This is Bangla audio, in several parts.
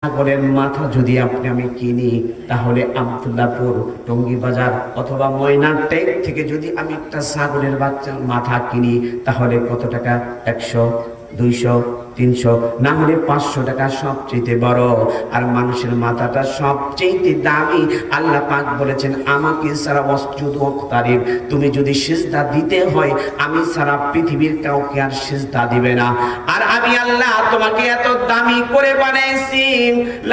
ছাগলের মাথা যদি আমি কিনি, তাহলে আব্দুল্লাহপুর, টঙ্গী বাজার অথবা ময়নারটেক থেকে যদি আমি একটা ছাগলের মাথা কিনি, তাহলে কত টাকা? 100, 200, 300, না হলে 500 টাকা সবচেয়ে বড়। আর মানুষের মাথাটা সবচেয়ে দামি। আল্লাহ পাক বলেছেন, আমাকে ছাড়া ওয়াসজুদ ওয়াক্তারিব, তুমি যদি সিজদা দিতে হয় আমি ছাড়া পৃথিবীর কাউকে আর সিজদা দিবে না। আর আমি আল্লাহ তোমাকে এত দামি করে বানাইছি।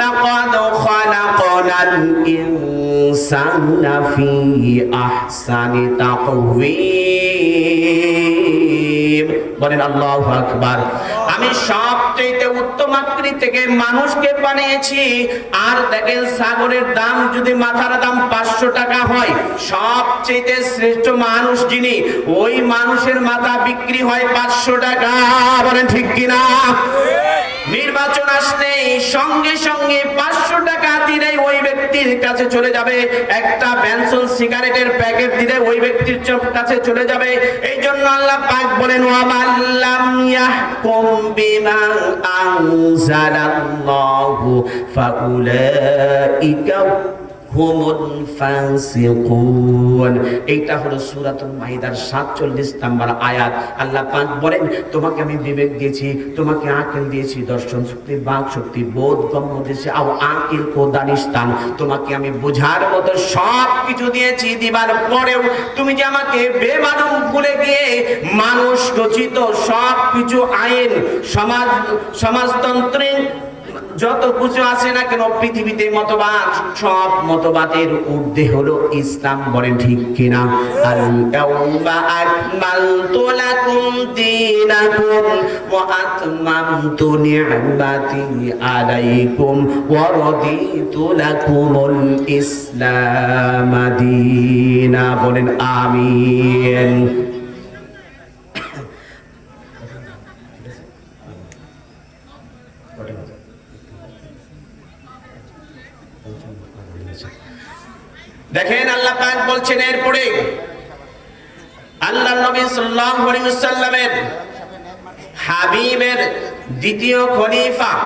লাকাদ খালাকনাল ইনসানা ফি আহসানি তাকওয়িম। বলেন আল্লাহু আকবার। আমি সবচেয়ে উত্তম আকৃতি থেকে মানুষকে বানিয়েছি। আর দেখেন, ছাগলের দাম যদি মাথার দাম 500 টাকা হয়, সবচেয়ে শ্রেষ্ঠ মানুষ যিনি, ওই মানুষের মাথা বিক্রি হয় 500 টাকা। বলেন ঠিক কিনা? নির্বাচন আসলে সঙ্গে সঙ্গে 500 টাকা দিলে ওই ব্যক্তির কাছে চলে যাবে। একটা বেনসন সিগারেটের প্যাকেট দিলে ওই ব্যক্তির কাছে চলে যাবে। এই জন্য আল্লাহ পাক বলেন, ওয়া মাল্লাম ইয়াহকুম বিমা আনজালাল্লাহু ফাউলাইকা হুমুল ফাসিকুন। এইটা হলো সূরাতুল মাইদার 47 নম্বর আয়াত। আল্লাহ পাক বলেন, তোমাকে আমি বিবেক দিয়েছি, তোমাকে আকল দিয়েছি, দর্শন শক্তি, বাক শক্তি, বোধ গম্য দিয়েছি। আও আকিল কো দানিস্তান, তোমাকে আমি বোঝার মতো সব কিছু দিয়েছি। দিবার পরেও তুমি যে আমাকে বেমালুম ভুলে গিয়ে মানুষ রচিত সব কিছু আইন, সমাজতন্ত্রে যত কিছু আছে না কেন পৃথিবীতে মতবাদ, সব মতবাদের ঊর্ধ্বে হলো ইসলাম। বলেন ঠিক কিনা? আল-ইয়াউমা আকমালতু লাকুম দীনাকুম ওয়া আতমামতু নি'মাতি আলাইকুম ওয়া রাদিতু লাকুমুল ইসলাম দীনা। বলেন আমিন। দেখেন, আল্লাহ পাক বলছেন, এরপরে আল্লাহর নবী সাল্লাল্লাহু আলাইহি ওয়াসাল্লামের হাবিবের দ্বিতীয় খলিফা